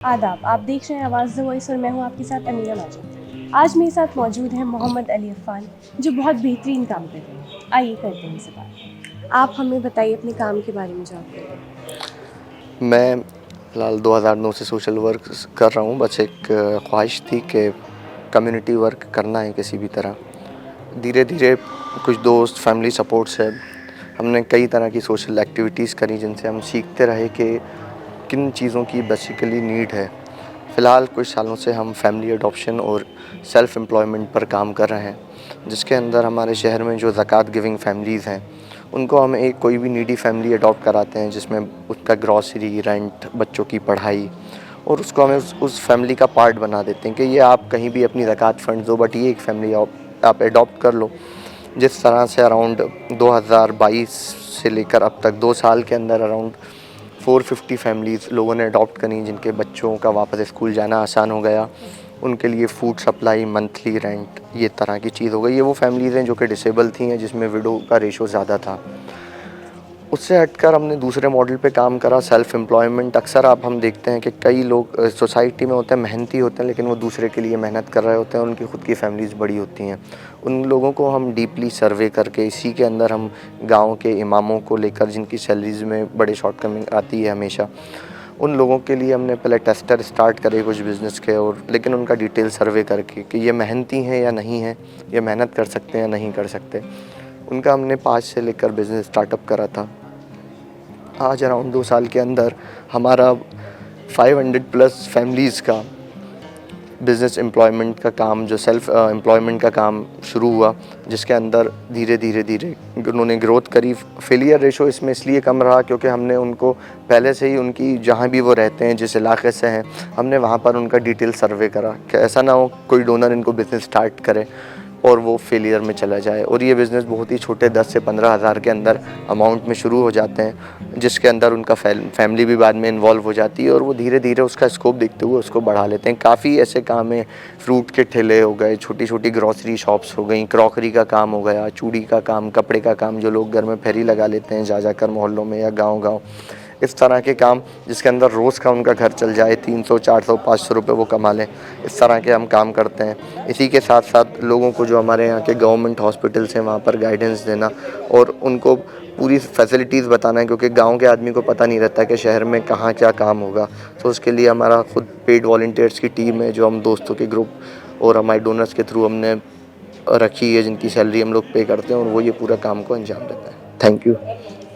आदाब, आप देख रहे हैं आवाज़ द वॉइस और मैं हूं आपके साथ अमीना माजिद। आज मेरे साथ मौजूद हैं मोहम्मद अली अफ़ान, जो बहुत बेहतरीन काम कर रहे हैं। आइए करते हैं इनसे बात। आप हमें बताइए अपने काम के बारे में जो आप कर रहे हैं। मैं फ़िलहाल 2009 से सोशल वर्क कर रहा हूँ। बस एक ख्वाहिश थी कि कम्युनिटी वर्क करना है किसी भी तरह। धीरे धीरे कुछ दोस्त, फैमिली सपोर्ट से हमने कई तरह की सोशल एक्टिविटीज़ करी, जिनसे हम सीखते रहे कि किन चीज़ों की बेसिकली नीड है। फ़िलहाल कुछ सालों से हम फैमिली अडॉप्शन और सेल्फ़ एम्प्लॉयमेंट पर काम कर रहे हैं, जिसके अंदर हमारे शहर में जो ज़कात गिविंग फैमिलीज़ हैं, उनको हम एक कोई भी नीडी फैमिली अडॉप्ट कराते हैं, जिसमें उसका ग्रॉसरी, रेंट, बच्चों की पढ़ाई, और उसको हमें उस फैमिली का पार्ट बना देते हैं कि ये आप कहीं भी अपनी ज़कात फ़ंड दो, बट ये एक फैमिली आप अडॉप्ट कर लो। जिस तरह से अराउंड 2022 से लेकर अब तक 2 साल के अंदर अराउंड 450 फैमिलीज़ लोगों ने अडॉप्ट करी, जिनके बच्चों का वापस स्कूल जाना आसान हो गया। उनके लिए फ़ूड सप्लाई, मंथली रेंट, ये तरह की चीज़ हो गई। ये वो फैमिलीज़ हैं जो कि डिसेबल थी हैं, जिसमें विडो का रेशो ज़्यादा था। उससे हटकर हमने दूसरे मॉडल पे काम करा, सेल्फ़ एम्प्लॉयमेंट। अक्सर आप हम देखते हैं कि कई लोग सोसाइटी में होते हैं, मेहनती होते हैं, लेकिन वो दूसरे के लिए मेहनत कर रहे होते हैं, उनकी ख़ुद की फैमिलीज़ बड़ी होती हैं। उन लोगों को हम डीपली सर्वे करके, इसी के अंदर हम गाँव के इमामों को लेकर, जिनकी सैलरीज़ में बड़े शॉर्टकमिंग आती है हमेशा, उन लोगों के लिए हमने पहले टेस्टर स्टार्ट करे कुछ बिज़नेस के, और लेकिन उनका डिटेल सर्वे करके कि ये मेहनती हैं या नहीं हैं, ये मेहनत कर सकते हैं या नहीं कर सकते। उनका हमने 5 से लेकर बिज़नेस स्टार्टअप करा था। आज अराउंड 2 साल के अंदर हमारा 500 प्लस फैमिलीज़ का बिज़नेस एम्प्लॉयमेंट का काम, जो सेल्फ़ एम्प्लॉयमेंट का काम शुरू हुआ, जिसके अंदर धीरे धीरे उन्होंने ग्रोथ करी। फेलियर रेशो इसमें इसलिए कम रहा क्योंकि हमने उनको पहले से ही उनकी, जहाँ भी वो रहते हैं, जिस इलाके से हैं, हमने वहाँ पर उनका डिटेल सर्वे करा कि ऐसा ना हो कोई डोनर इनको बिज़नेस स्टार्ट करे और वो फेलियर में चला जाए। और ये बिज़नेस बहुत ही छोटे 10 से 15 हज़ार के अंदर अमाउंट में शुरू हो जाते हैं, जिसके अंदर उनका फैमिली भी बाद में इन्वॉल्व हो जाती है, और वो धीरे धीरे उसका स्कोप देखते हुए उसको बढ़ा लेते हैं। काफ़ी ऐसे काम हैं, फ्रूट के ठेले हो गए, छोटी छोटी ग्रॉसरी शॉप्स हो गई, क्रॉकरी का काम हो गया, चूड़ी का काम, कपड़े का काम, जो लोग घर में फेरी लगा लेते हैं जा जाकर मोहल्लों में या गाँव-गाँव। इस तरह के काम जिसके अंदर रोज़ का उनका घर चल जाए, 300, 400, 500 रुपये वो कमा लें, इस तरह के हम काम करते हैं। इसी के साथ साथ लोगों को, जो हमारे यहाँ के गवर्नमेंट हॉस्पिटल्स हैं, वहाँ पर गाइडेंस देना और उनको पूरी फैसिलिटीज़ बताना है, क्योंकि गाँव के आदमी को पता नहीं रहता कि शहर में कहाँ क्या काम होगा। तो उसके लिए हमारा खुद पेड वॉलंटियर्स की टीम है, जो हम दोस्तों के ग्रुप और हमारे डोनर्स के थ्रू हमने रखी है, जिनकी सैलरी हम लोग पे करते हैं, और वो ये पूरा काम को अंजाम देता है। Thank you.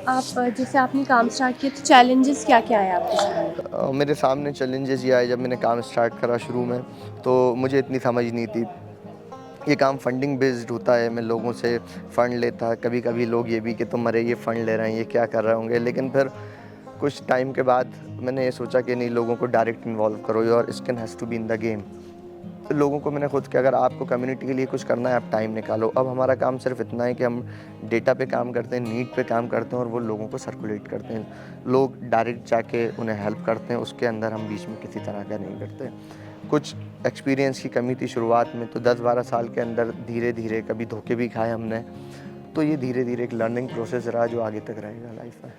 आप जैसे आपने काम स्टार्ट किया तो चैलेंजेस क्या क्या आए आपके सामने? मेरे सामने चैलेंजेस ये आए जब मैंने काम स्टार्ट करा शुरू में, तो मुझे इतनी समझ नहीं थी। ये काम फंडिंग बेस्ड होता है, मैं लोगों से फ़ंड लेता। कभी कभी लोग ये भी कि तुम अरे ये फ़ंड ले रहे हैं, ये क्या कर रहे होंगे। लेकिन फिर कुछ टाइम के बाद मैंने ये सोचा कि नहीं, लोगों को डायरेक्ट इन्वॉल्व करो, your skin has to be in the game. लोगों को मैंने खुद, कि अगर आपको कम्युनिटी के लिए कुछ करना है, आप टाइम निकालो। अब हमारा काम सिर्फ इतना है कि हम डेटा पे काम करते हैं, नीड पे काम करते हैं, और वो लोगों को सर्कुलेट करते हैं। लोग डायरेक्ट जाके उन्हें हेल्प करते हैं, उसके अंदर हम बीच में किसी तरह का नहीं करते। कुछ एक्सपीरियंस की कमी थी शुरुआत में, तो 10-12 साल के अंदर धीरे धीरे कभी धोखे भी खाए हमने। तो ये धीरे धीरे एक लर्निंग प्रोसेस रहा, जो आगे तक रहेगा लाइफ में।